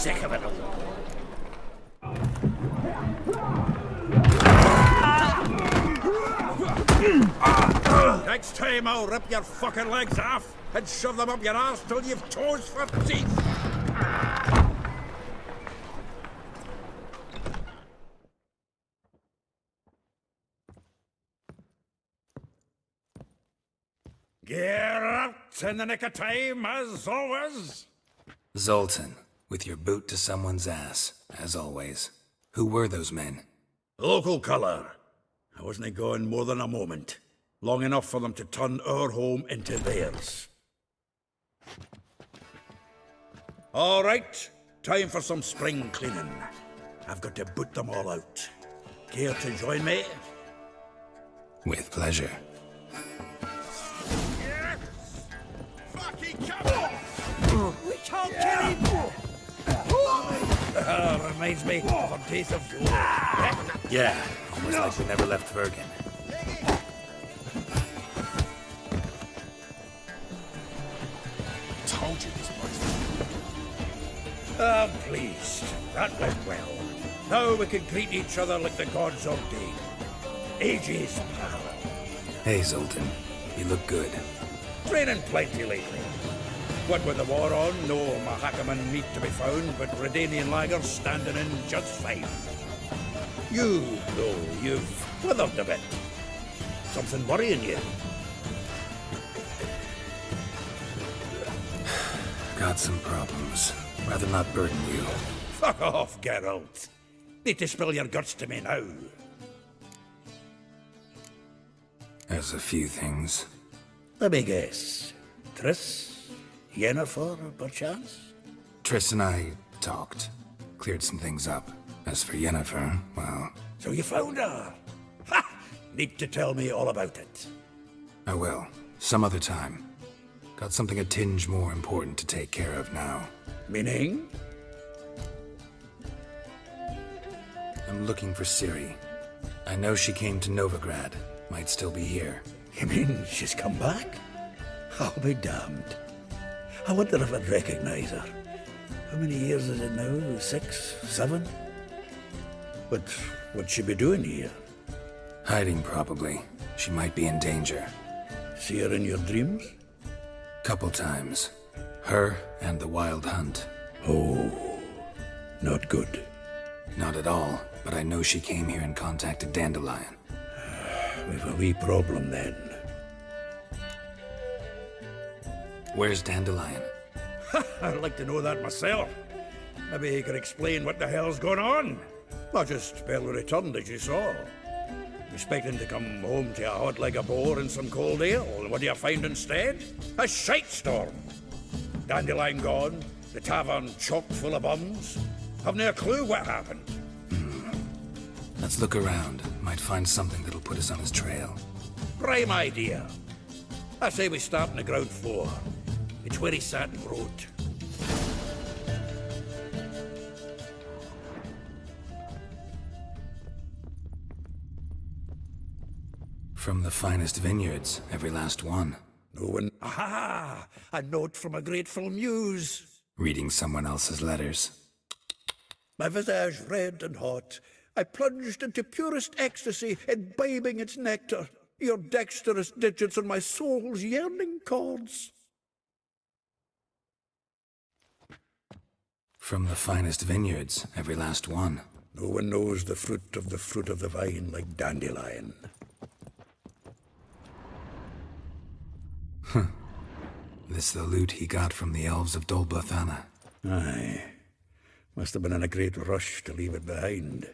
sick of it all. Next time I'll rip your fucking legs off and shove them up your arse till you've toes for teeth. Geralt, in the nick of time, as always. Zoltan, with your boot to someone's ass, as always. Who were those men? Local colour. I wasn't gone more than a moment. Long enough for them to turn our home into theirs. All right, time for some spring cleaning. I've got to boot them all out. Care to join me? With pleasure. Yes! Fucking come on! We can't kill him! Reminds me of a piece of fuel. Yeah, almost like we never left Bergen. Told you this was. I'm pleased. That went well. Now we can greet each other like the gods ordained. Ages, pal. Hey, Zoltan. You look good. Training plenty lately. What with the war on, no Mahakaman meat to be found, but Redanian lagers standing in just fine. You, though, you've withered a bit. Something worrying you? Got some problems. Rather not burden you. Fuck off, Geralt. Need to spill your guts to me now. There's a few things. Let me guess. Triss? Yennefer, perchance? Triss and I talked. Cleared some things up. As for Yennefer, well... So you found her? Ha! Need to tell me all about it. I will. Some other time. Got something a tinge more important to take care of now. Meaning? I'm looking for Ciri. I know she came to Novigrad. Might still be here. You mean she's come back? I'll be damned. I wonder if I'd recognize her. How many years is it now? 6? 7? But what'd she be doing here? Hiding, probably. She might be in danger. See her in your dreams? Couple times. Her and the Wild Hunt. Oh, not good. Not at all, but I know she came here and contacted Dandelion. We've a wee problem then. Where's Dandelion? I'd like to know that myself. Maybe he could explain what the hell's going on. I just barely returned, as you saw. Expecting to come home to a hot leg of boar and some cold ale, and what do you find instead? A shite storm. Dandelion gone, the tavern chock full of bums. Haven't a clue what happened. Let's look around. Might find something that'll put us on his trail. Prime idea. I say we start on the ground floor. It's where he sat and wrote. From the finest vineyards, every last one. No one. Aha! A note from a grateful muse. Reading someone else's letters. My visage red and hot, I plunged into purest ecstasy, imbibing its nectar. Your dexterous digits on my soul's yearning chords. From the finest vineyards, every last one. No one knows the fruit of the vine like Dandelion. This the loot he got from the elves of Dol Blathanna. Aye. Must have been in a great rush to leave it behind.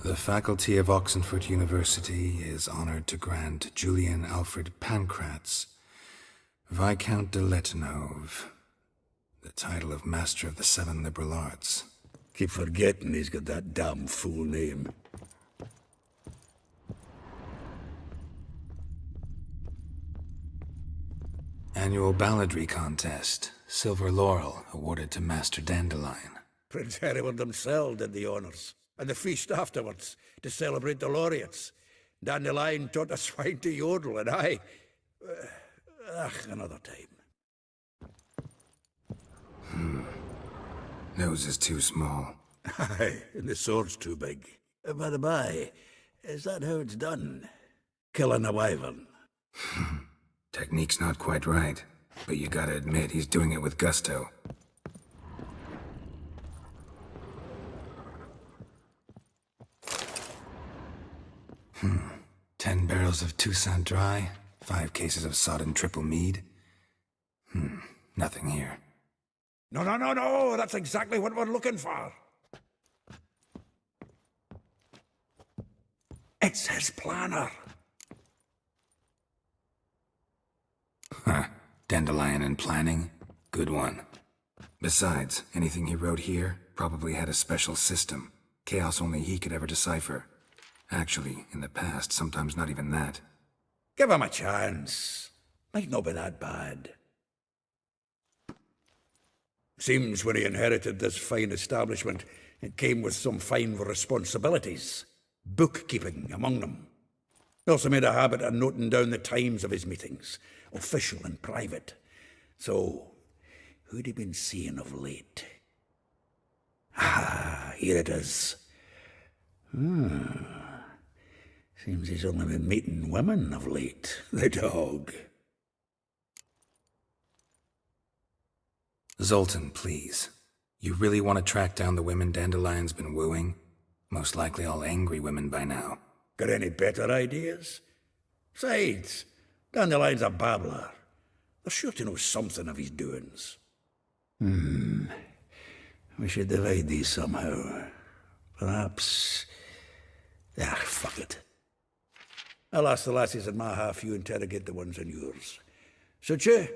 The faculty of Oxenford University is honored to grant Julian Alfred Pancratz, Viscount de Letenove, the title of Master of the Seven Liberal Arts. Keep forgetting he's got that damn fool name. Annual balladry contest, Silver Laurel awarded to Master Dandelion. Prince Hereward himself did the honours, and the feast afterwards, to celebrate the laureates. Dandelion taught the swine to yodel, and I... another time. Nose is too small. Aye, and the sword's too big. By the by, is that how it's done? Killing a wyvern? Technique's not quite right, but you gotta admit he's doing it with gusto. 10 barrels of Toussaint Dry, 5 cases of sodden triple mead. Nothing here. No, that's exactly what we're looking for. It's his planner. Dandelion and planning? Good one. Besides, anything he wrote here probably had a special system. Chaos only he could ever decipher. Actually, in the past, sometimes not even that. Give him a chance. Might not be that bad. Seems when he inherited this fine establishment, it came with some fine responsibilities. Bookkeeping among them. He also made a habit of noting down the times of his meetings, official and private. So, who'd he been seeing of late? Here it is. Seems he's only been meeting women of late, the dog. Zoltan, please. You really want to track down the women Dandelion's been wooing? Most likely all angry women by now. Got any better ideas? Besides, Dandelion's a babbler. They're sure to know something of his doings. We should divide these somehow. Perhaps... fuck it. I'll ask the lassies in my half, you interrogate the ones in yours. Suit you?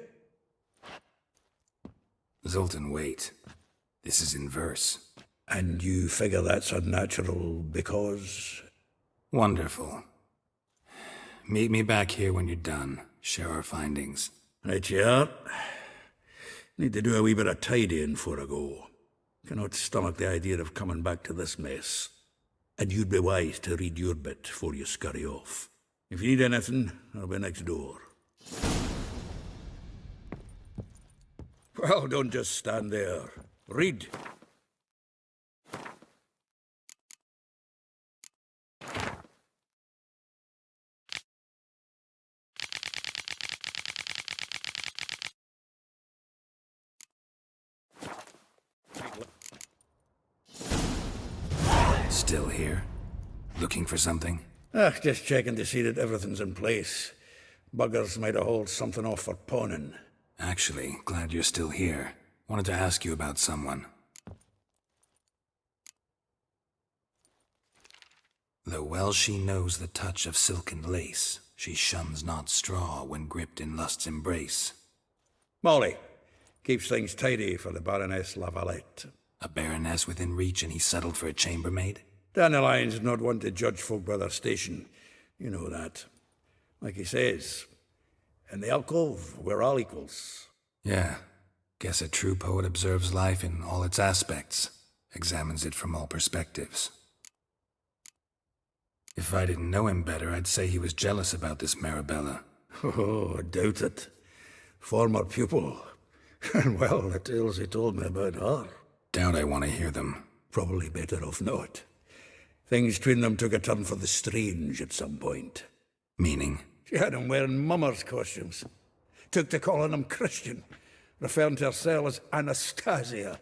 Zoltan, wait. This is in verse. And you figure that's unnatural because... Wonderful. Meet me back here when you're done. Share our findings. Right you are. Need to do a wee bit of tidying before I go. Cannot stomach the idea of coming back to this mess. And you'd be wise to read your bit before you scurry off. If you need anything, I'll be next door. Well, don't just stand there. Read. Still here? Looking for something? Just checking to see that everything's in place. Buggers might have hauled something off for pawning. Actually, glad you're still here. Wanted to ask you about someone. Though well she knows the touch of silken lace, she shuns not straw when gripped in lust's embrace. Molly. Keeps things tidy for the Baroness Lavalette. A baroness within reach and he settled for a chambermaid? Dandelion's not one to judge folk by their station. You know that. Like he says, in the alcove, we're all equals. Yeah. Guess a true poet observes life in all its aspects, examines it from all perspectives. If I didn't know him better, I'd say he was jealous about this Marabella. Oh, I doubt it. Former pupil. And well, the tales he told me about her. Doubt I want to hear them. Probably better off not. Things between them took a turn for the strange at some point. Meaning? She had him wearing mummers' costumes. Took to calling him Christian, referring to herself as Anastasia.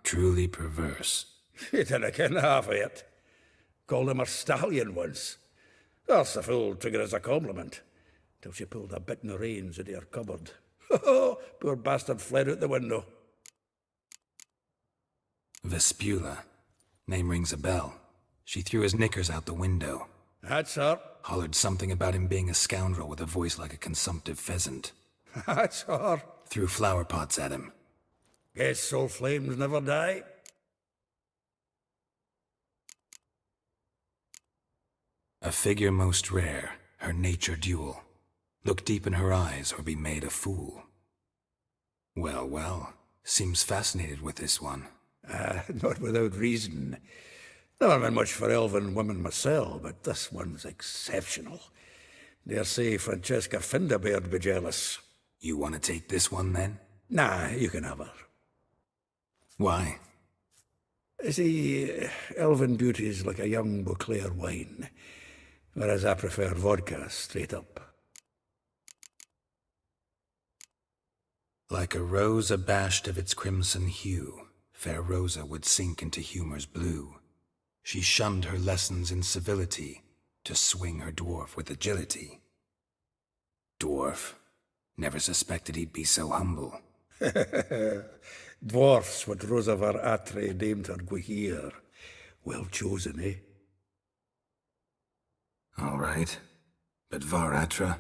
Truly perverse. She didn't ken half of it. Called him a stallion once. That's the fool took it as a compliment, till she pulled a bit in the reins out of her cupboard. Poor bastard fled out the window. Vespula. Name rings a bell. She threw his knickers out the window. That's her. Hollered something about him being a scoundrel with a voice like a consumptive pheasant. That's her. Threw flower pots at him. Guess soul flames never die. A figure most rare, her nature dual. Look deep in her eyes or be made a fool. Well, seems fascinated with this one. Not without reason. Never been much for elven women myself, but this one's exceptional. Dare say Francesca Finderbeard be jealous. You want to take this one, then? Nah, you can have her. Why? See, elven beauty's like a young Beauclair wine, whereas I prefer vodka straight up. Like a rose abashed of its crimson hue, fair Rosa would sink into humor's blue. She shunned her lessons in civility, to swing her dwarf with agility. Dwarf. Never suspected he'd be so humble. Dwarfs what Rosa var Atre deemed her Guihir. Well chosen, eh? All right. But Var Atra?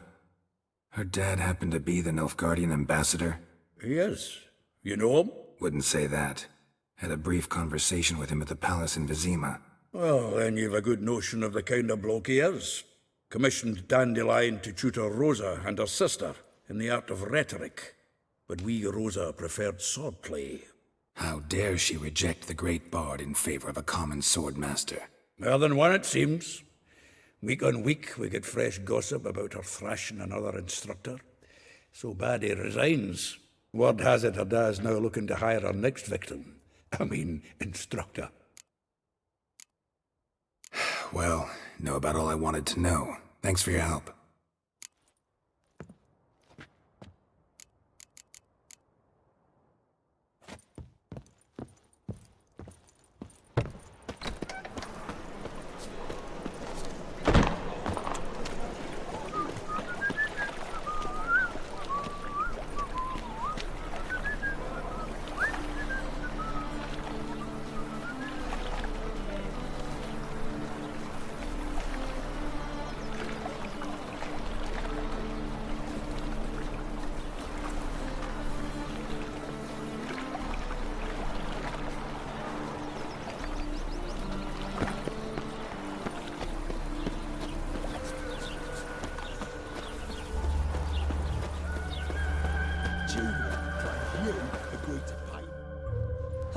Her dad happened to be the Nilfgaardian ambassador? He is. You know him? Wouldn't say that. Had a brief conversation with him at the palace in Vizima. Well, then you've a good notion of the kind of bloke he is. Commissioned Dandelion to tutor Rosa and her sister in the art of rhetoric. But we, Rosa, preferred swordplay. How dare she reject the great bard in favor of a common swordmaster? More than one, it seems. Week on week, we get fresh gossip about her thrashing another instructor. So bad he resigns. Word has it her dad's now looking to hire her next victim. Instructor. Well, know about all I wanted to know. Thanks for your help.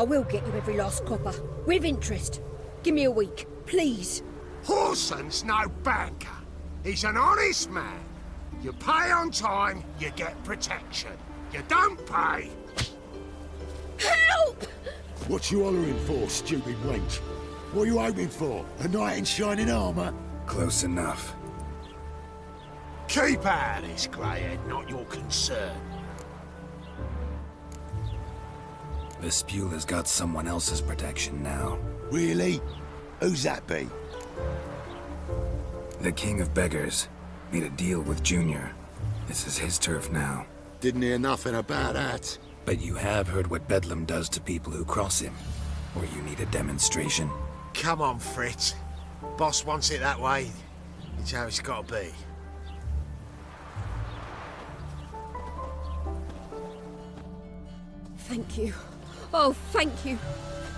I will get you every last copper, with interest. Give me a week, please. Horson's no banker. He's an honest man. You pay on time, you get protection. You don't pay... Help! What you hollering for, stupid wench? What are you hoping for? A knight in shining armour? Close enough. Keep out of this, greyhead, not your concern. Vespula's got someone else's protection now. Really? Who's that be? The King of Beggars made a deal with Junior. This is his turf now. Didn't hear nothing about that. But you have heard what Bedlam does to people who cross him. Or you need a demonstration. Come on, Fritz. Boss wants it that way. It's how it's got to be. Thank you. Oh, thank you.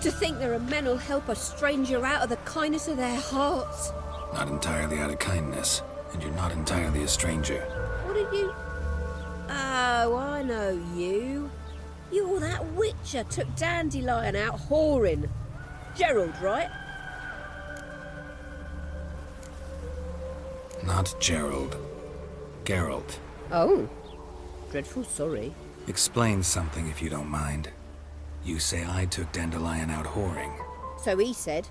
To think there are men who'll help a stranger out of the kindness of their hearts. Not entirely out of kindness, and you're not entirely a stranger. What did you... Oh, I know you. You're that witcher took Dandelion out whoring. Gerald, right? Not Gerald. Geralt. Oh. Dreadful sorry. Explain something if you don't mind. You say I took Dandelion out whoring. So he said.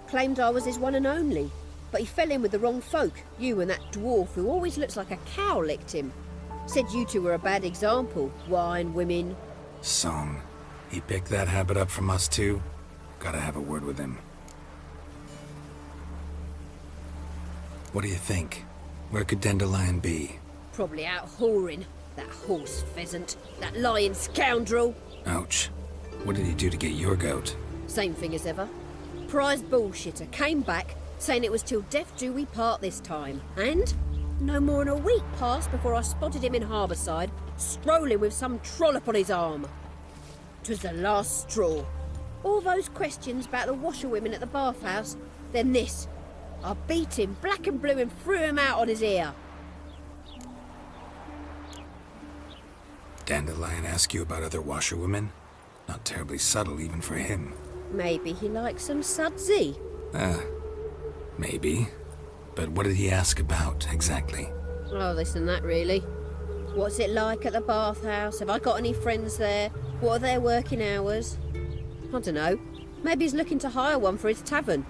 Claimed I was his one and only. But he fell in with the wrong folk. You and that dwarf who always looks like a cow licked him. Said you two were a bad example. Wine, women. Song. He picked that habit up from us too? Gotta have a word with him. What do you think? Where could Dandelion be? Probably out whoring. That horse pheasant. That lying scoundrel. Ouch. What did he do to get your goat? Same thing as ever. Prize bullshitter came back, saying it was till death do we part this time. And no more than a week passed before I spotted him in Harbourside, strolling with some trollop on his arm. 'Twas the last straw. All those questions about the washerwomen at the bathhouse, then this. I beat him black and blue and threw him out on his ear. Dandelion ask you about other washerwomen? Not terribly subtle even for him. Maybe he likes some sudsy. Maybe. But what did he ask about, exactly? Oh, this and that, really. What's it like at the bathhouse? Have I got any friends there? What are their working hours? I don't know. Maybe he's looking to hire one for his tavern.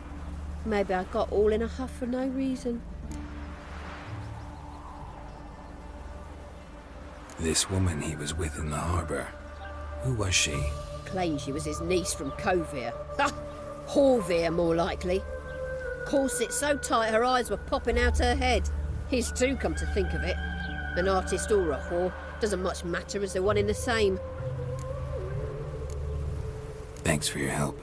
Maybe I got all in a huff for no reason. This woman he was with in the harbour. Who was she? Claims she was his niece from Kovir. Horvir, more likely. Corset so tight her eyes were popping out her head. His too, come to think of it. An artist or a whore. Doesn't much matter as they're one in the same. Thanks for your help.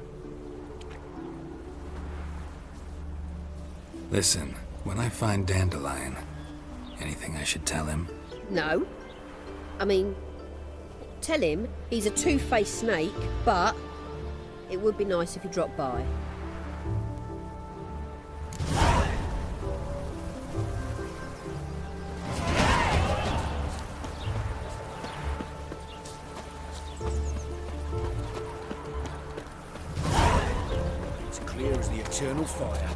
Listen, when I find Dandelion, anything I should tell him? No. I mean, tell him he's a two-faced snake, but it would be nice if he dropped by. It's clear as the eternal fire.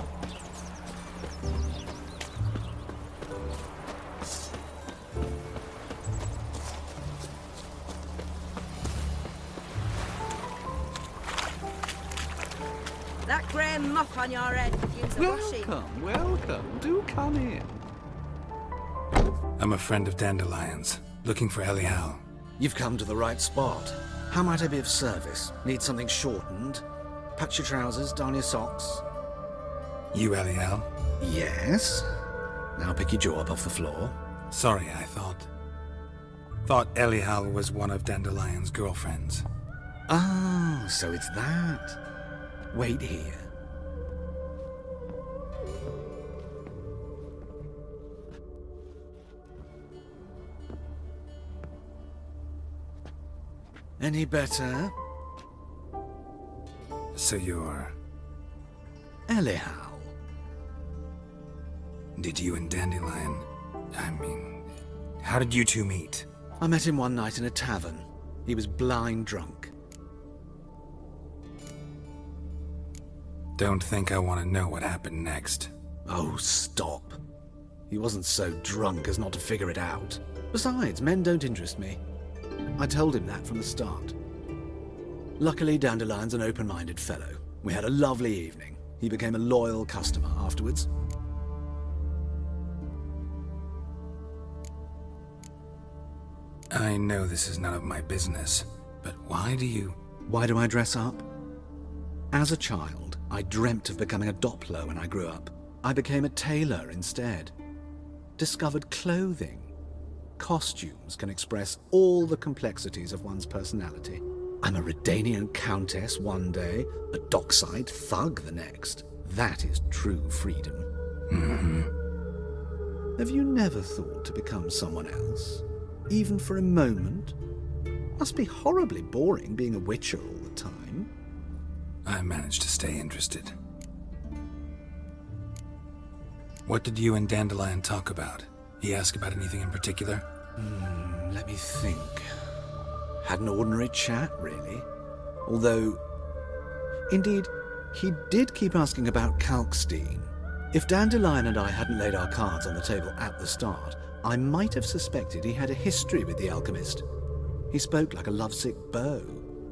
That grey muck on your head could use a washing. Welcome. Do come in. I'm a friend of Dandelion's, looking for Elial. You've come to the right spot. How might I be of service? Need something shortened? Patch your trousers, darn your socks. You Elial? Yes. Now pick your jaw up off the floor. Sorry, I thought Elial was one of Dandelion's girlfriends. Ah, so it's that. Wait here. Any better? So you're... Elial. Did you and Dandelion... how did you two meet? I met him one night in a tavern. He was blind drunk. Don't think I want to know what happened next. Oh, stop. He wasn't so drunk as not to figure it out. Besides, men don't interest me. I told him that from the start. Luckily, Dandelion's an open-minded fellow. We had a lovely evening. He became a loyal customer afterwards. I know this is none of my business, but why do you... Why do I dress up? As a child, I dreamt of becoming a Doppler when I grew up. I became a tailor instead. Discovered clothing. Costumes can express all the complexities of one's personality. I'm a Redanian countess one day, a dockside thug the next. That is true freedom. Mm-hmm. Have you never thought to become someone else? Even for a moment? Must be horribly boring being a witcher all the time. I managed to stay interested. What did you and Dandelion talk about? He asked about anything in particular? Let me think. Had an ordinary chat, really. Although, indeed, he did keep asking about Kalkstein. If Dandelion and I hadn't laid our cards on the table at the start, I might have suspected he had a history with the alchemist. He spoke like a lovesick beau.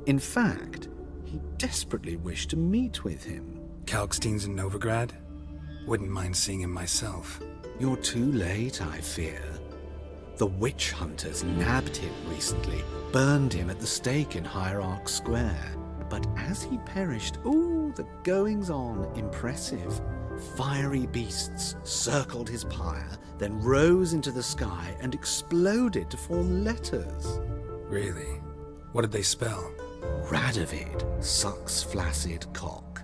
In fact, he desperately wished to meet with him. Kalkstein's in Novigrad? Wouldn't mind seeing him myself. You're too late, I fear. The witch hunters nabbed him recently, burned him at the stake in Hierarch Square. But as he perished, the goings-on impressive. Fiery beasts circled his pyre, then rose into the sky and exploded to form letters. Really? What did they spell? Radovid sucks flaccid cock.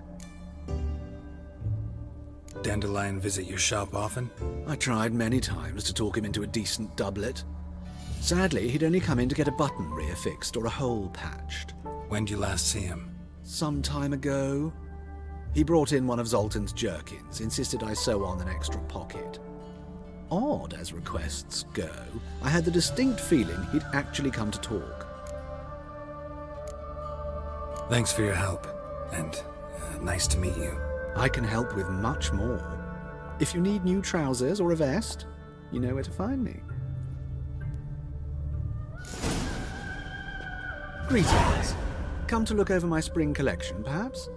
Dandelion visit your shop often? I tried many times to talk him into a decent doublet. Sadly, he'd only come in to get a button reaffixed or a hole patched. When'd you last see him? Some time ago. He brought in one of Zoltan's jerkins, insisted I sew on an extra pocket. Odd as requests go, I had the distinct feeling he'd actually come to talk. Thanks for your help. And nice to meet you. I can help with much more. If you need new trousers or a vest, you know where to find me. Greetings. Come to look over my spring collection, perhaps?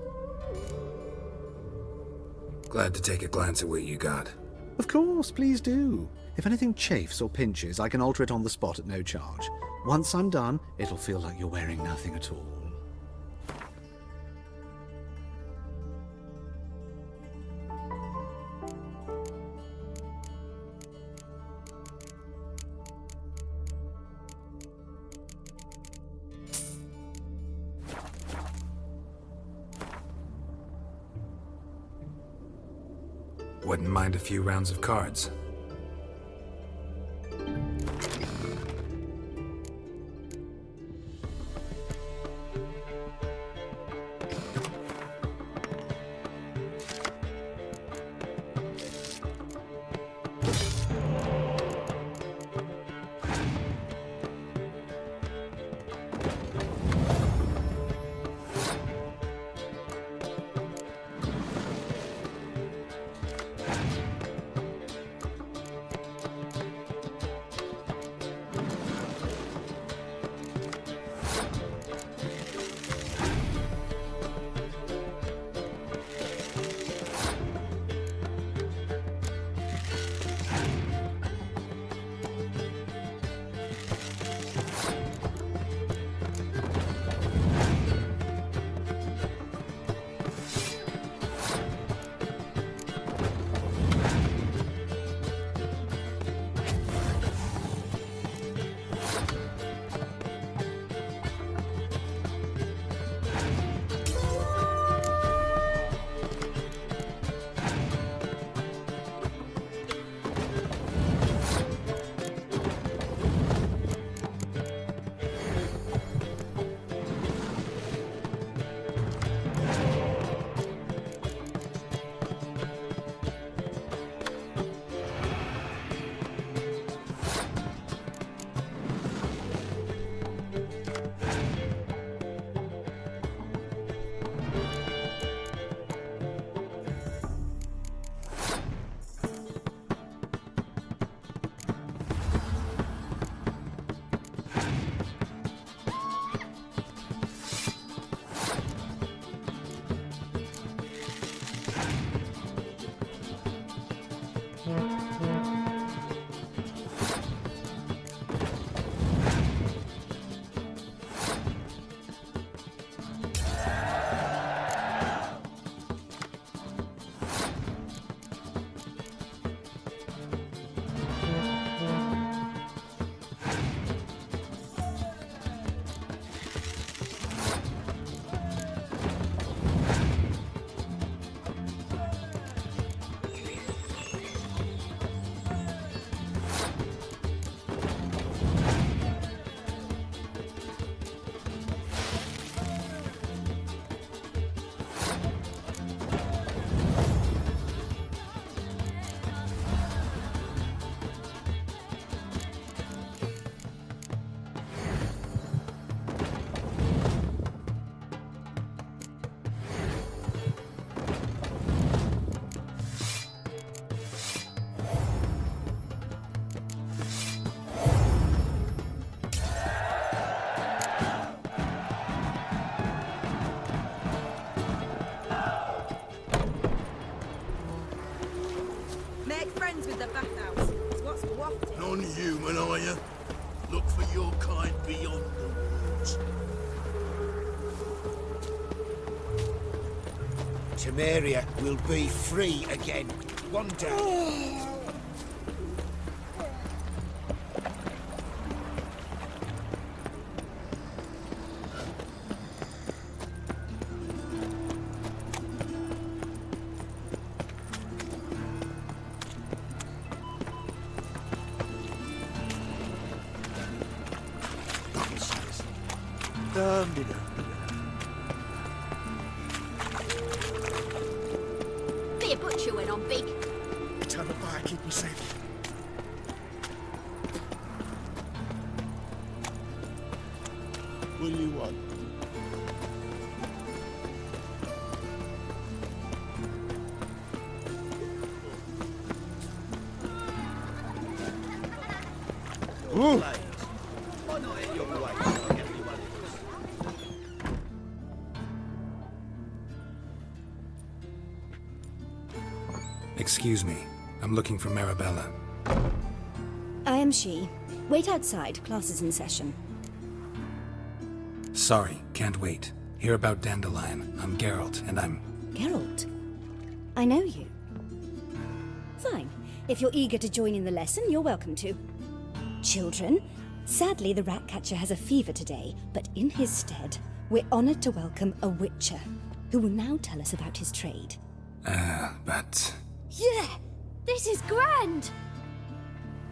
Glad to take a glance at what you got. Of course, please do. If anything chafes or pinches, I can alter it on the spot at no charge. Once I'm done, it'll feel like you're wearing nothing at all. Wouldn't mind a few rounds of cards. With the bathhouse. It's what's wafted. Non-human, are you? Look for your kind beyond the woods. Temeria will be free again. One day. Be a butcher went on big. Tell the buyer keep me safe. What do you want? Excuse me. I'm looking for Marabella. I am she. Wait outside. Class is in session. Sorry, can't wait. Hear about Dandelion. I'm Geralt, and I'm... Geralt? I know you. Fine. If you're eager to join in the lesson, you're welcome to. Children, sadly the Ratcatcher has a fever today, but in his stead, we're honored to welcome a Witcher, who will now tell us about his trade. But... Yeah! This is grand!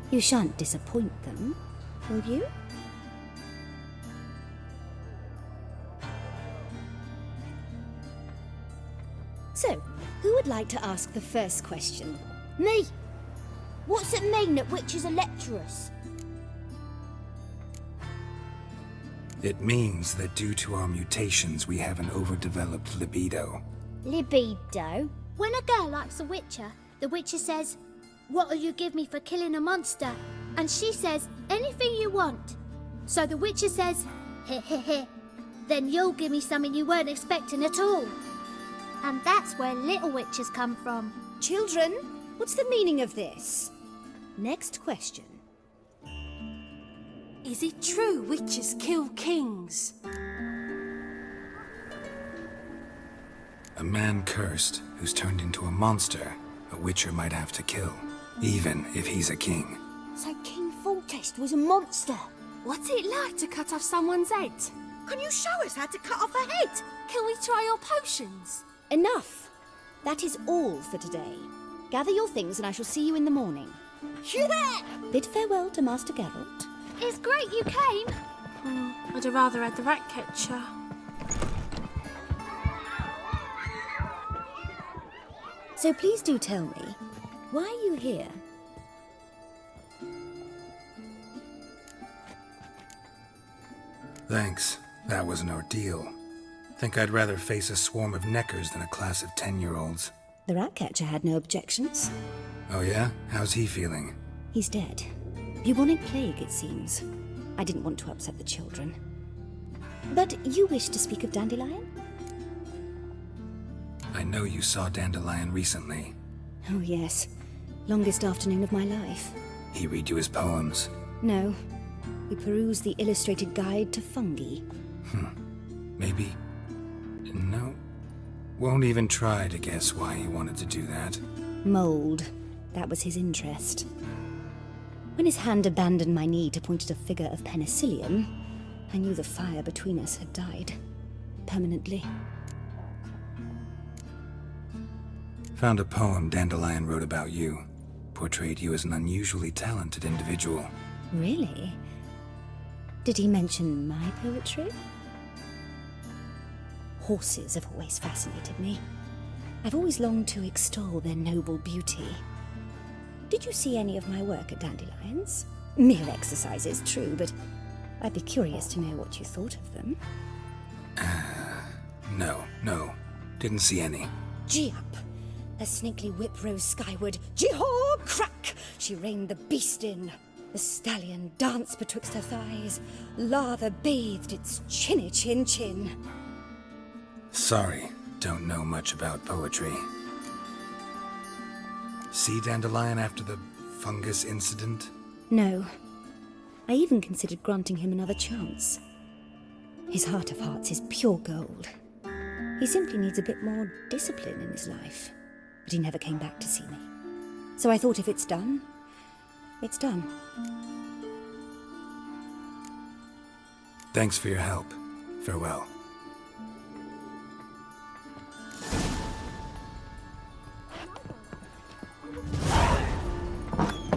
You shan't disappoint them, will you? So, who would like to ask the first question? Me! What's it mean that witches are lecturers? it means that due to our mutations, we have an overdeveloped libido. Libido? When a girl likes a witcher, the witcher says, "What'll you give me for killing a monster?" And she says, "Anything you want." So the witcher says, "Heh heh heh, then you'll give me something you weren't expecting at all." And that's where little witches come from. Children, what's the meaning of this? Next question. Is it true witches kill kings? A man cursed who's turned into a monster, a witcher might have to kill, even if he's a king. So King Foltest was a monster. What's it like to cut off someone's head? Can you show us how to cut off a head? Can we try your potions? Enough! That is all for today. Gather your things and I shall see you in the morning. Yeah! Bid farewell to Master Geralt. It's great you came. I'd have rather had the Ratcatcher. So please do tell me, why are you here? Thanks. That was an ordeal. Think I'd rather face a swarm of neckers than a class of 10-year-olds. The Ratcatcher had no objections. Oh yeah? How's he feeling? He's dead. Bubonic plague, it seems. I didn't want to upset the children. But you wish to speak of Dandelion? I know you saw Dandelion recently. Oh yes. Longest afternoon of my life. He read you his poems. No. We perused the illustrated guide to fungi. Maybe... No. Won't even try to guess why he wanted to do that. Mold. That was his interest. When his hand abandoned my knee to point at a figure of penicillium, I knew the fire between us had died. Permanently. Found a poem Dandelion wrote about you. Portrayed you as an unusually talented individual. Really? Did he mention my poetry? Horses have always fascinated me. I've always longed to extol their noble beauty. Did you see any of my work at Dandelion's? Mere exercises, true, but I'd be curious to know what you thought of them. No. Didn't see any. Gee up! A snakely whip rose skyward. Jee-haw! Crack! She reined the beast in. The stallion danced betwixt her thighs. Lather bathed its chinny chin. Sorry, don't know much about poetry. See Dandelion after the fungus incident? No. I even considered granting him another chance. His heart of hearts is pure gold. He simply needs a bit more discipline in his life. But he never came back to see me. So I thought if it's done, it's done. Thanks for your help. Farewell.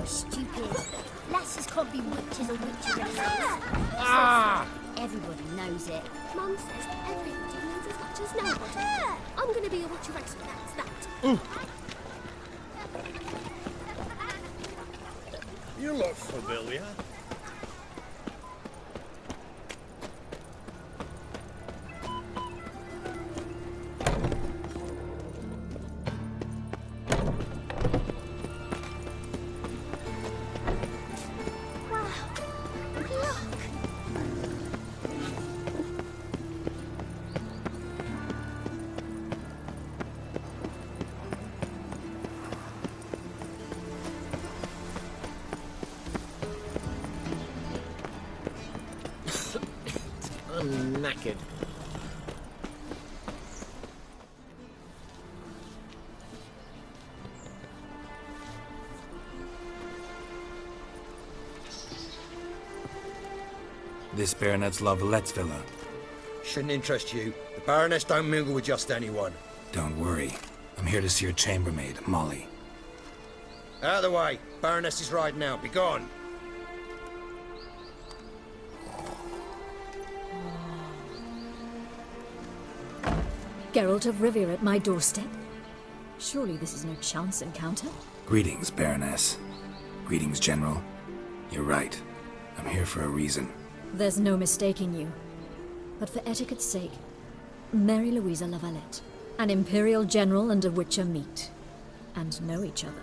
Stupid. Lasses can't be witches or witcheresses. Everybody knows it. Mum says that everybody knows as much as nobody. I'm going to be a witcheress, that's that. You look familiar. I'm knackered. This Baronet's La Vallette's villa. Shouldn't interest you. The Baroness don't mingle with just anyone. Don't worry. I'm here to see your chambermaid, Molly. Out of the way. Baroness is riding out. Be gone. Geralt of Rivia at my doorstep? Surely this is no chance encounter? Greetings, Baroness. Greetings, General. You're right. I'm here for a reason. There's no mistaking you. But for etiquette's sake, Mary Louisa La Valette. An Imperial General and a Witcher meet. And know each other.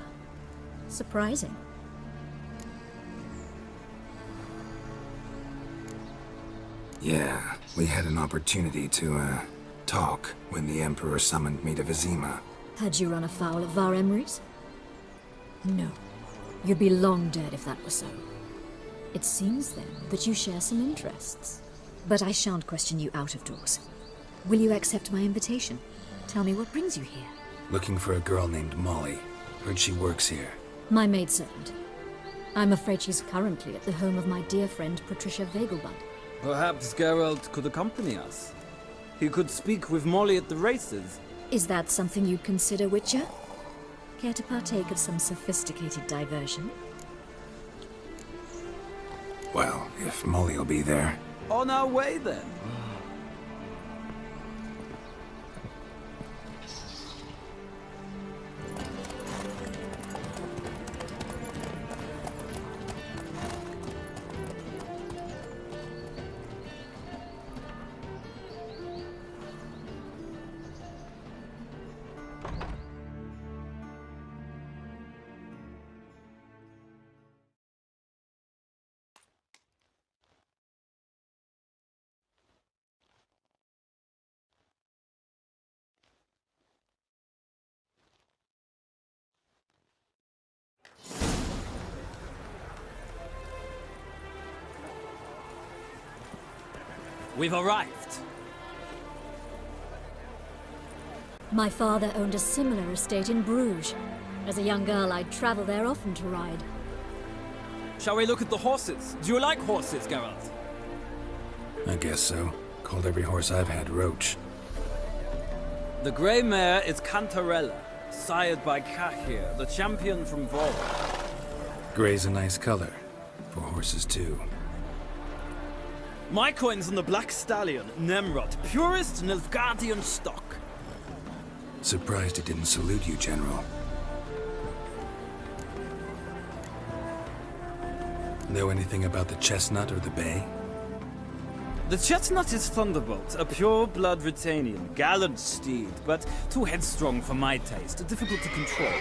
Surprising. Yeah, we had an opportunity to, talk when the Emperor summoned me to Vizima. Had you run afoul of Var Emrys? No. You'd be long dead if that were so. It seems, then, that you share some interests. But I shan't question you out of doors. Will you accept my invitation? Tell me what brings you here. Looking for a girl named Molly. Heard she works here. My maidservant. I'm afraid she's currently at the home of my dear friend Patricia Vegelbud. Perhaps Geralt could accompany us. He could speak with Molly at the races. Is that something you'd consider, Witcher? Care to partake of some sophisticated diversion? Well, if Molly will be there. On our way, then. We've arrived. My father owned a similar estate in Bruges. As a young girl, I'd travel there often to ride. Shall we look at the horses? Do you like horses, Geralt? I guess so. Called every horse I've had Roach. The grey mare is Cantarella, sired by Cahir, the champion from Vol. Grey's a nice color. For horses, too. My coin's on the Black Stallion, Nemrod, purest Nilfgaardian stock. Surprised he didn't salute you, General. Know anything about the chestnut or the bay? The chestnut is Thunderbolt, a pure-blood Britannian, gallant steed, but too headstrong for my taste, difficult to control.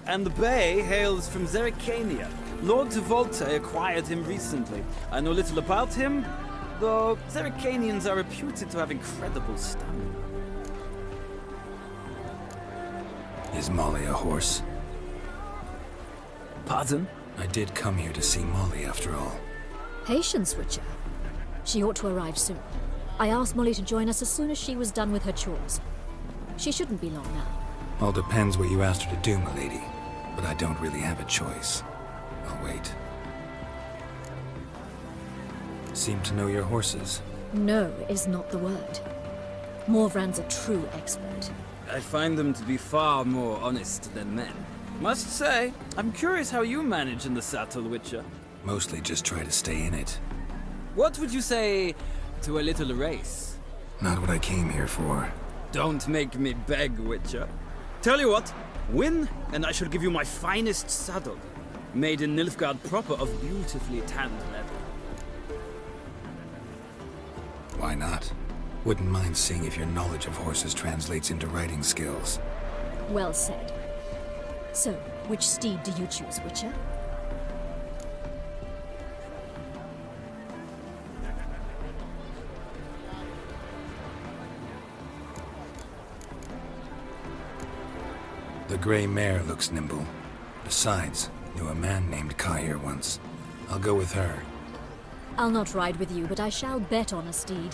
And the bay hails from Zerrikania. Lord de Volte acquired him recently. I know little about him, though Zerrikanians are reputed to have incredible stamina. Is Molly a horse? Pardon? I did come here to see Molly, after all. Patience, Witcher. She ought to arrive soon. I asked Molly to join us as soon as she was done with her chores. She shouldn't be long now. All depends what you asked her to do, milady. But I don't really have a choice. I'll wait. Seem to know your horses. No is not the word. Morvran's a true expert. I find them to be far more honest than men. Must say, I'm curious how you manage in the saddle, Witcher. Mostly just try to stay in it. What would you say to a little race? Not what I came here for. Don't make me beg, Witcher. Tell you what, win, and I shall give you my finest saddle. Made in Nilfgaard proper of beautifully tanned leather. Why not? Wouldn't mind seeing if your knowledge of horses translates into riding skills. Well said. So, which steed do you choose, Witcher? The gray mare looks nimble. Besides, knew a man named Cahir once. I'll go with her. I'll not ride with you, but I shall bet on a steed.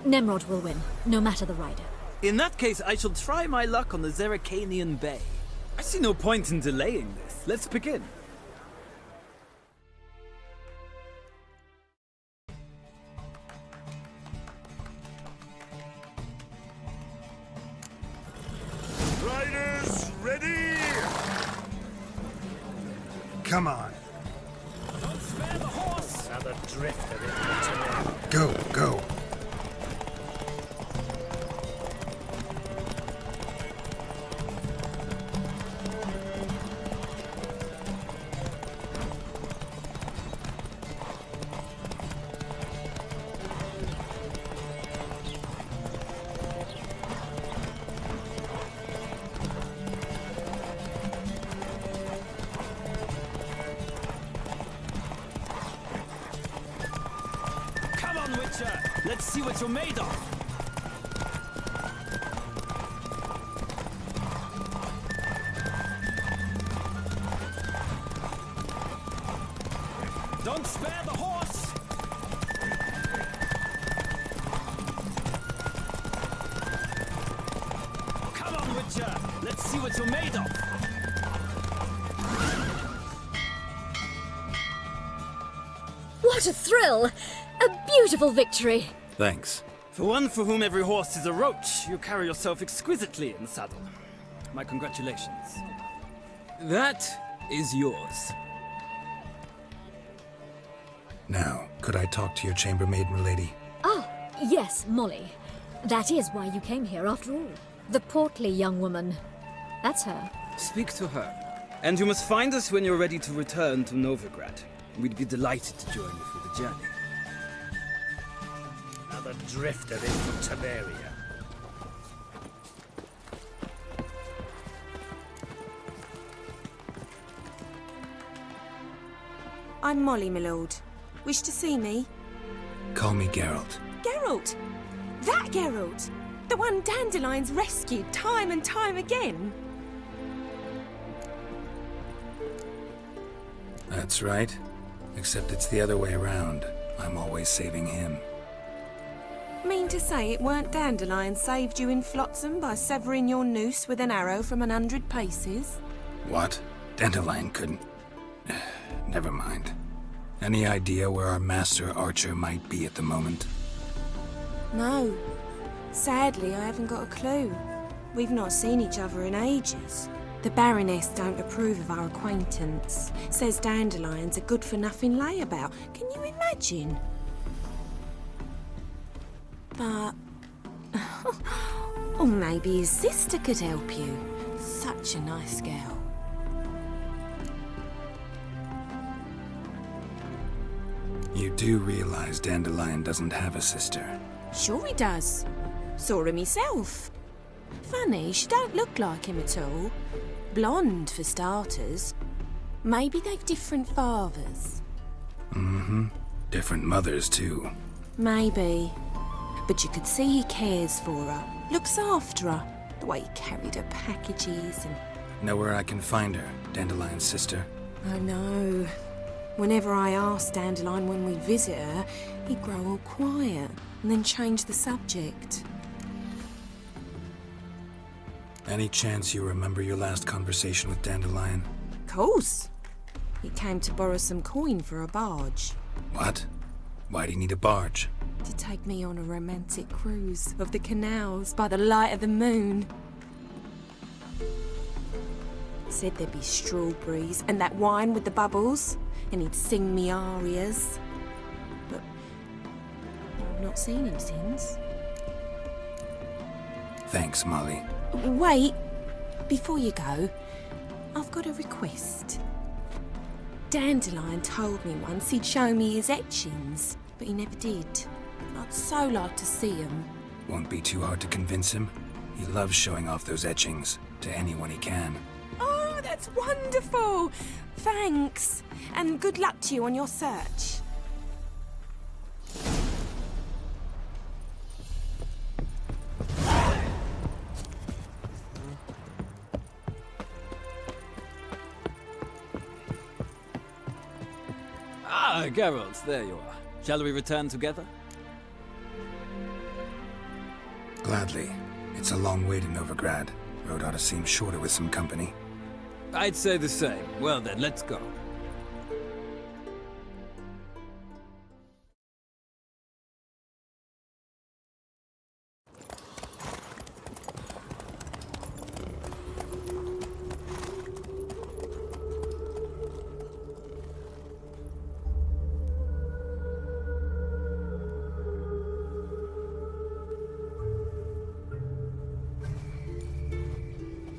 Nemrod will win, no matter the rider. In that case, I shall try my luck on the Zeracanian Bay. I see no point in delaying this. Let's begin. Riders, ready? Come on. Don't spare the horse! Another drifter in the Go, go. Come on, Witcher! Let's see what you're made of! Don't spare the horse! Come on, Witcher! Let's see what you're made of! What a thrill! A beautiful victory! Thanks. For one for whom every horse is a roach, you carry yourself exquisitely in the saddle. My congratulations. That is yours. Now, could I talk to your chambermaid, milady? Ah, yes, Molly. That is why you came here after all. The portly young woman. That's her. Speak to her. And you must find us when you're ready to return to Novigrad. We'd be delighted to join you for the journey. Another drifter in from Tiberia. I'm Molly, my lord. Wish to see me? Call me Geralt. Geralt! That Geralt! The one Dandelion's rescued time and time again! That's right. Except it's the other way around. I'm always saving him. Mean to say it weren't Dandelion saved you in Flotsam by severing your noose with an arrow from 100 paces? What? Dandelion couldn't... Never mind. Any idea where our master archer might be at the moment? No. Sadly, I haven't got a clue. We've not seen each other in ages. The Baroness don't approve of our acquaintance. Says Dandelion's a good-for-nothing layabout. Can you imagine? But... or maybe his sister could help you. Such a nice girl. You do realize Dandelion doesn't have a sister? Sure he does. Saw him myself. Funny, she don't look like him at all. Blonde, for starters. Maybe they've different fathers. Mm-hmm. Different mothers, too. Maybe. But you could see he cares for her. Looks after her. The way he carried her packages and... Know where I can find her, Dandelion's sister? I know. Whenever I asked Dandelion when we'd visit her, he'd grow all quiet and then change the subject. Any chance you remember your last conversation with Dandelion? Course. He came to borrow some coin for a barge. What? Why'd he need a barge? To take me on a romantic cruise of the canals by the light of the moon. Said there'd be strawberries and that wine with the bubbles, and he'd sing me arias. But I've not seen him since. Thanks, Molly. Wait, before you go, I've got a request. Dandelion told me once he'd show me his etchings, but he never did. I'd so like to see them. Won't be too hard to convince him. He loves showing off those etchings to anyone he can. Oh, that's wonderful! Thanks, and good luck to you on your search. Ah, Geralt, there you are. Shall we return together? Gladly. It's a long way to Novigrad. Road ought to seem shorter with some company. I'd say the same. Well then, let's go.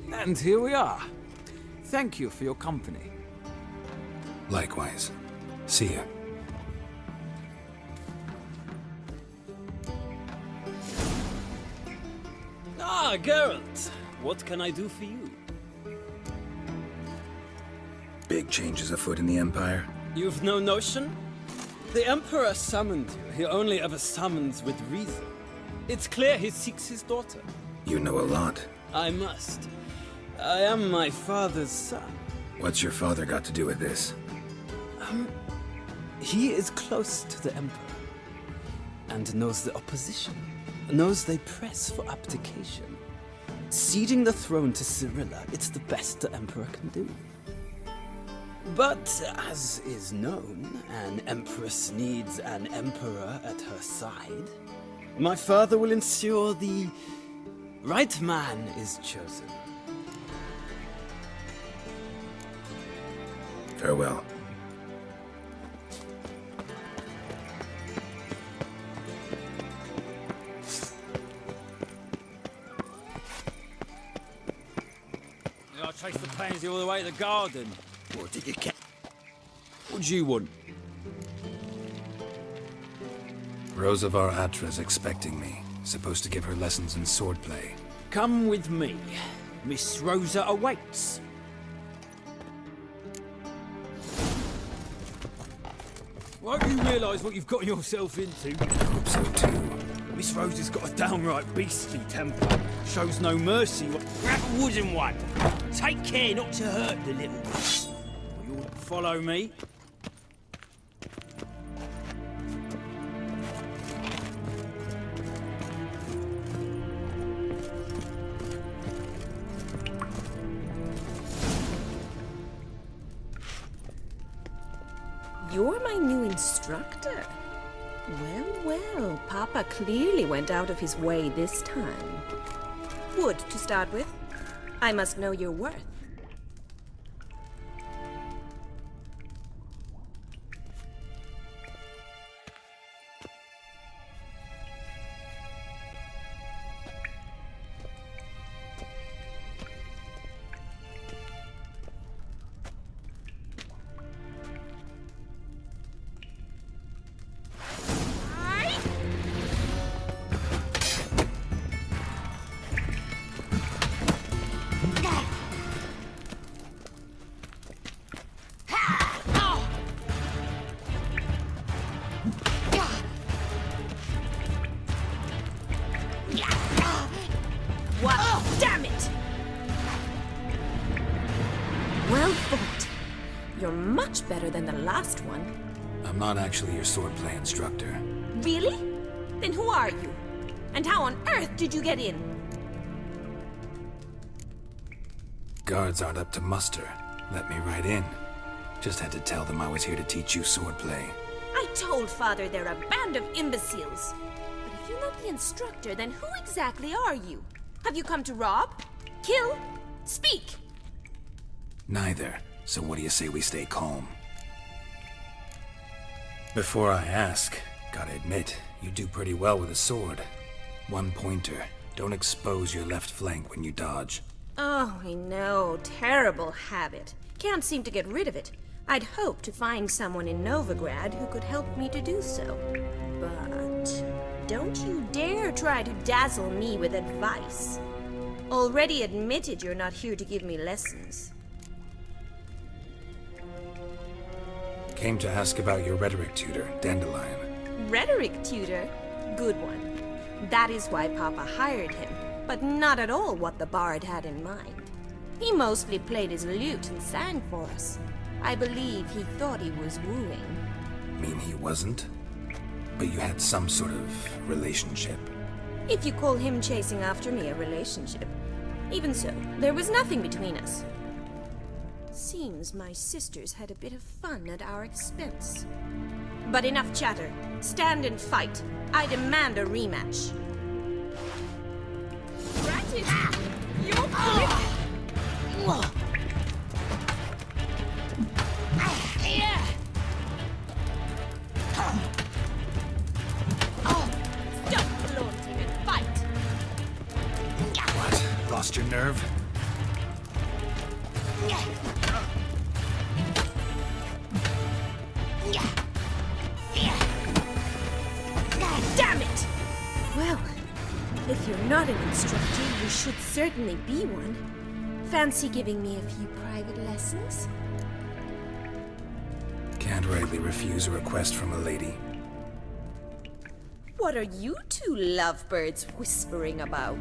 And here we are. Thank you for your company. Likewise. See ya. Ah, Geralt. What can I do for you? Big changes afoot in the Empire. You've no notion? The Emperor summoned you. He only ever summons with reason. It's clear he seeks his daughter. You know a lot. I must. I am my father's son. What's your father got to do with this? He is close to the Emperor. And knows the opposition. Knows they press for abdication. Ceding the throne to Cyrilla, it's the best the Emperor can do. But, as is known, an Empress needs an Emperor at her side. My father will ensure the right man is chosen. Farewell. I chased the pansy all the way to the garden. What did you get? What do you want? Rosavar Atra's expecting me. Supposed to give her lessons in swordplay. Come with me. Miss Rosa awaits. Won't you realise what you've got yourself into? I hope so too. Miss Rosa's got a downright beastly temper. Shows no mercy. Grab a wooden one. Take care not to hurt the little ones. Will you follow me? You're my new instructor. Well, Papa clearly went out of his way this time. Wood, to start with. I must know your worth. Damn it! Well fought. You're much better than the last one. I'm not actually your swordplay instructor. Really? Then who are you? And how on earth did you get in? Guards aren't up to muster. Let me right in. Just had to tell them I was here to teach you swordplay. I told Father they're a band of imbeciles. But if you're not the instructor, then who exactly are you? Have you come to rob? Kill? Speak! Neither. So what do you say we stay calm? Before I ask, gotta admit, you do pretty well with a sword. One pointer. Don't expose your left flank when you dodge. Oh, I know. Terrible habit. Can't seem to get rid of it. I'd hoped to find someone in Novigrad who could help me to do so. But don't you dare try to dazzle me with advice. Already admitted you're not here to give me lessons. Came to ask about your rhetoric tutor, Dandelion. Rhetoric tutor? Good one. That is why Papa hired him, but not at all what the bard had in mind. He mostly played his lute and sang for us. I believe he thought he was wooing. Mean he wasn't? But you had some sort of relationship. If you call him chasing after me a relationship. Even so, there was nothing between us. Seems my sisters had a bit of fun at our expense. But enough chatter. Stand and fight. I demand a rematch. Granted, you're Stop flaunting and fight! What? Lost your nerve? Damn it! Well, if you're not an instructor, you should certainly be one. Fancy giving me a few private lessons? Can't rightly refuse a request from a lady. What are you two lovebirds whispering about?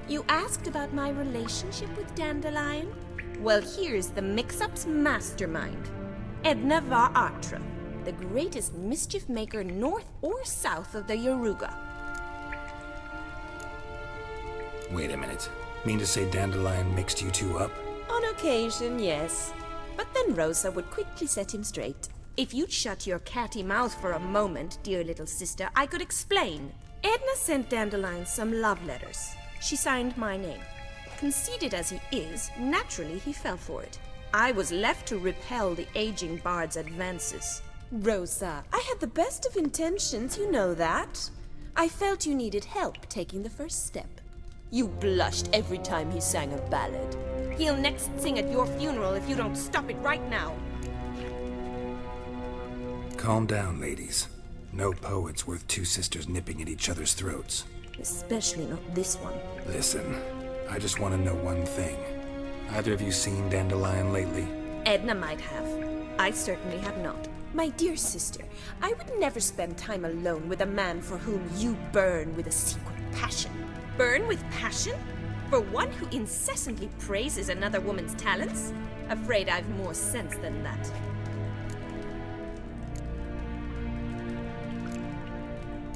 You asked about my relationship with Dandelion? Well, here's the mix-up's mastermind. Edna Va Atra, the greatest mischief maker north or south of the Yaruga. Wait a minute. Mean to say Dandelion mixed you two up? On occasion, yes. But then Rosa would quickly set him straight. If you'd shut your catty mouth for a moment, dear little sister, I could explain. Edna sent Dandelion some love letters. She signed my name. Conceited as he is, naturally he fell for it. I was left to repel the aging bard's advances. Rosa, I had the best of intentions, you know that. I felt you needed help taking the first step. You blushed every time he sang a ballad. He'll next sing at your funeral if you don't stop it right now. Calm down, ladies. No poet's worth two sisters nipping at each other's throats. Especially not this one. Listen, I just want to know one thing. Either of you seen Dandelion lately? Edna might have. I certainly have not. My dear sister, I would never spend time alone with a man for whom you burn with a secret passion. Burn with passion? For one who incessantly praises another woman's talents? Afraid I've more sense than that.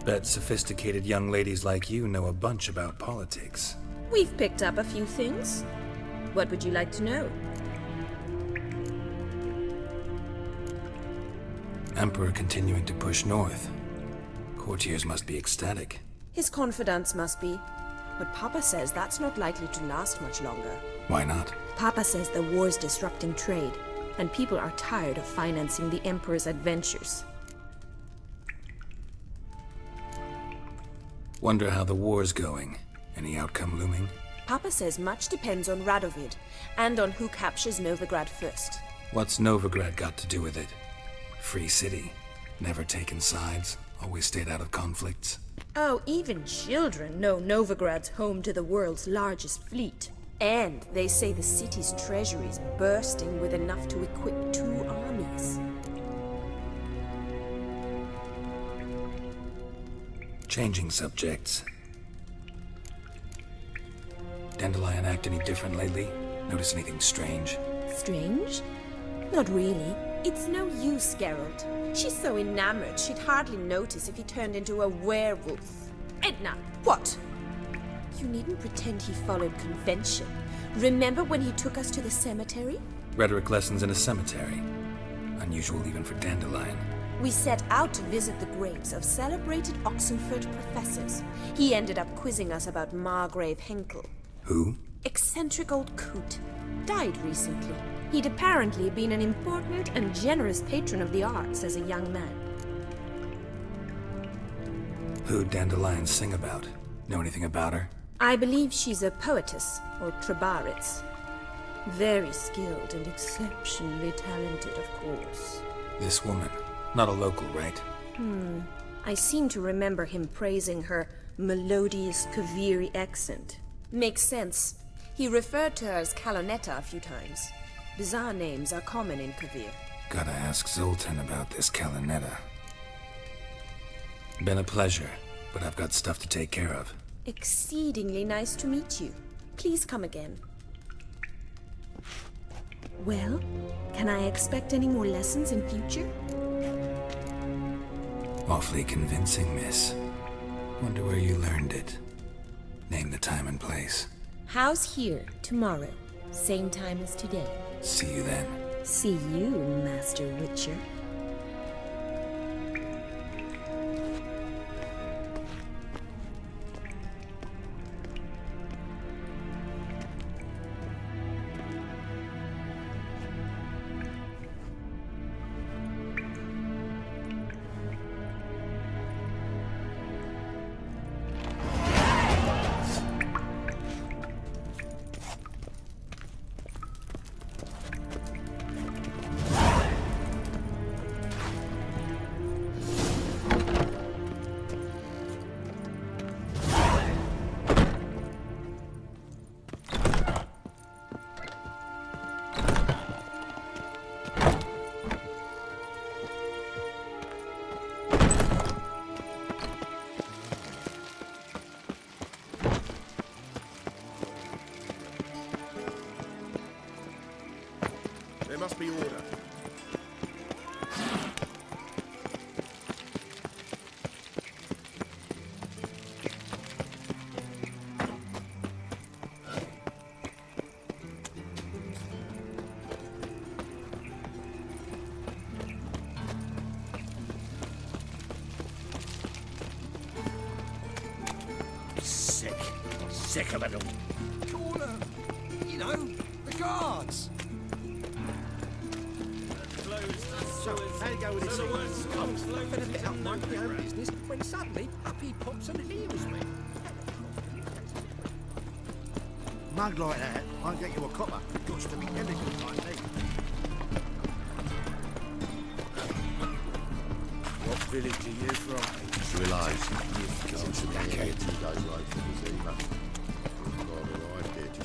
Bet sophisticated young ladies like you know a bunch about politics. We've picked up a few things. What would you like to know? Emperor continuing to push north. Courtiers must be ecstatic. His confidants must be. But Papa says that's not likely to last much longer. Why not? Papa says the war's disrupting trade, and people are tired of financing the Emperor's adventures. Wonder how the war's going. Any outcome looming? Papa says much depends on Radovid, and on who captures Novigrad first. What's Novigrad got to do with it? Free city. Never taken sides. Always stayed out of conflicts. Oh, even children know Novigrad's home to the world's largest fleet. And they say the city's treasury's bursting with enough to equip 2 armies. Changing subjects. Dandelion act any different lately? Notice anything strange? Strange? Not really. It's no use, Geralt. She's so enamored she'd hardly notice if he turned into a werewolf. Edna, what? You needn't pretend he followed convention. Remember when he took us to the cemetery? Rhetoric lessons in a cemetery. Unusual even for Dandelion. We set out to visit the graves of celebrated Oxenford professors. He ended up quizzing us about Margrave Henkel. Who? Eccentric old coot. Died recently. He'd apparently been an important and generous patron of the arts as a young man. Who'd Dandelion sing about? Know anything about her? I believe she's a poetess, or trebaritz. Very skilled and exceptionally talented, of course. This woman. Not a local, right? I seem to remember him praising her melodious Kaviri accent. Makes sense. He referred to her as Kalonetta a few times. Bizarre names are common in Kavir. Gotta ask Zoltan about this Kalonetta. Been a pleasure, but I've got stuff to take care of. Exceedingly nice to meet you. Please come again. Well, can I expect any more lessons in future? Awfully convincing, miss. Wonder where you learned it. Name the time and place. House here, tomorrow. Same time as today. See you then. See you, Master Witcher. There must be order. Sick of it all. Corner. You know, the guards. So, how do you go with this? I was laughing a bit up my own business when suddenly up he pops and heals me. Mug like that won't get you a copper. Got to be elegant like me. What village are you from? Just realised it's a decade. 2 days late for the Zima.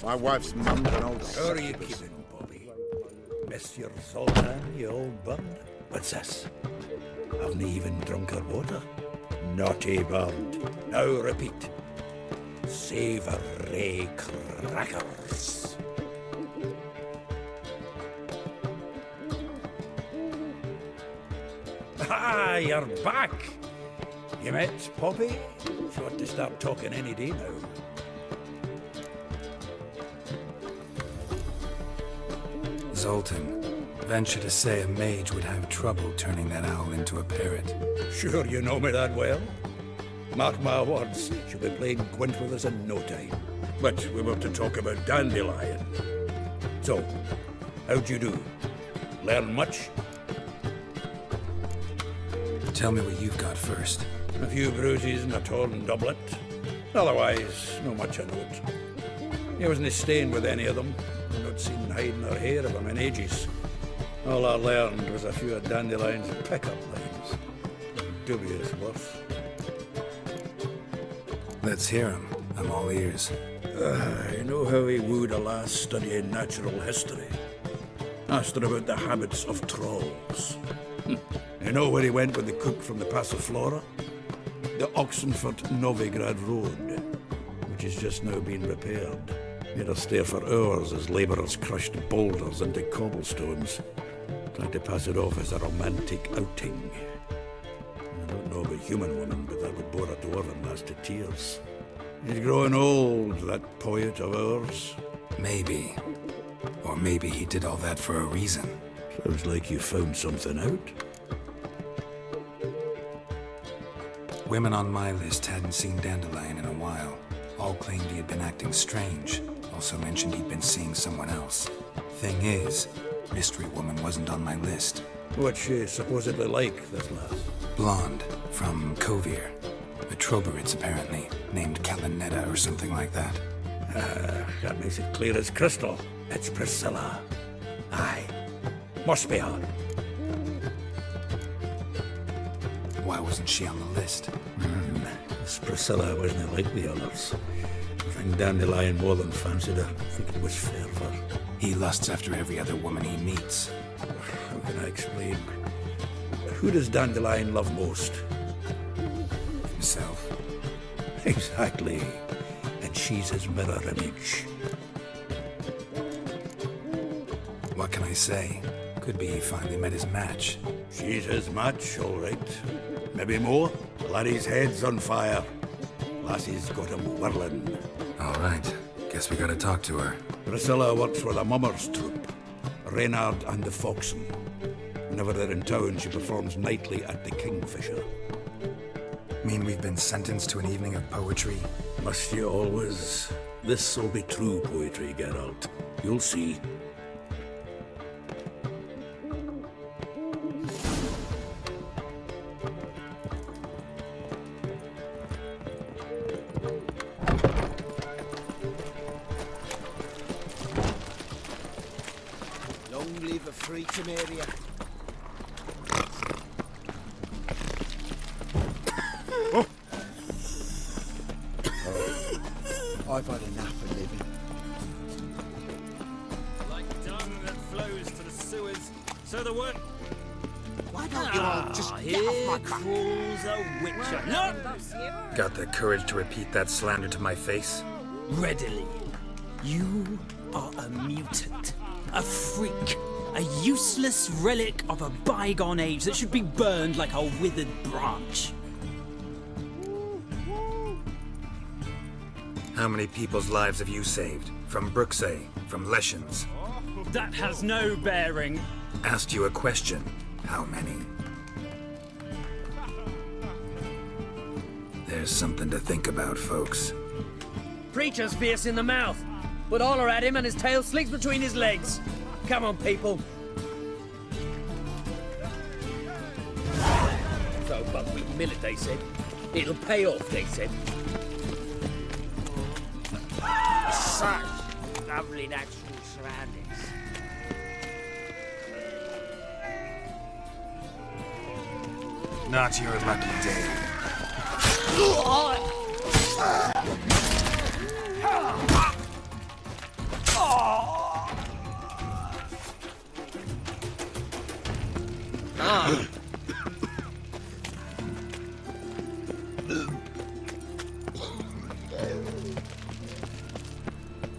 My wife's mum's an old... How are you keeping, Bobby? Monsieur Zoltan, you old bird? What's this? Haven't even drunk her water? Naughty bird. Now repeat. Savoury crackers. Ah, you're back. You met Poppy? She ought to start talking any day now. Zoltan, venture to say a mage would have trouble turning that owl into a parrot. Sure you know me that well? Mark my words, she'll be playing Gwent with us in no time. But we were to talk about Dandelion. So, how'd you do? Learn much? Tell me what you've got first. A few bruises and a torn doublet. Otherwise, no much of note. He wasn't stained with any of them. Not seen hiding or hair of him in ages. All I learned was a few of Dandelion's pickup lines. Dubious worth. Let's hear him. I'm all ears. You know how he wooed a lass studying natural history? Asked her about the habits of trolls. You know where he went with the cook from the Passiflora? The Oxenford-Novigrad Road, which has just now been repaired. Made her stare for hours as labourers crushed boulders into cobblestones, tried to pass it off as a romantic outing. I don't know about human women, but that would bore a dwarven lass to tears. He's growing old, that poet of ours. Maybe. Or maybe he did all that for a reason. Sounds like you found something out. Women on my list hadn't seen Dandelion in a while. All claimed he had been acting strange. Also mentioned he'd been seeing someone else. Thing is, Mystery Woman wasn't on my list. What's she supposedly like, this lass? Blonde, from Kovir. A Troberits, apparently, named Kalinetta or something like that. That makes it clear as crystal. It's Priscilla. Aye. Must be her. Why wasn't she on the list? This Priscilla wasn't like the others. I think Dandelion more than fancied her. I think it was fair for her. He lusts after every other woman he meets. How can I explain? Who does Dandelion love most? Himself. Exactly. And she's his mirror image. What can I say? Could be he finally met his match. She's his match, all right. Maybe more. Laddie's head's on fire. Lassie's got him whirling. All right. Guess we gotta talk to her. Priscilla works with a mummers troupe. Reynard and the Foxen. Whenever they're in town, she performs nightly at the Kingfisher. Mean we've been sentenced to an evening of poetry? Must you always? This'll be true poetry, Geralt. You'll see. Long live a free Temeria. I've had enough of living. Like dung that flows to the sewers, so the work... Why don't you all just here get off my back? crawls a witcher. Look! Got the courage to repeat that slander to my face? Readily. You are a mutant, a freak, a useless relic of a bygone age that should be burned like a withered branch. How many people's lives have you saved? From Bruxay? From Leshens? That has no bearing. Asked you a question. How many? There's something to think about, folks. Preacher's fierce in the mouth, but holler at him and his tail slicks between his legs. Come on, people. So, but we mill it, they said. It'll pay off, they said. Such lovely natural surroundings. Not your lucky day. Ah,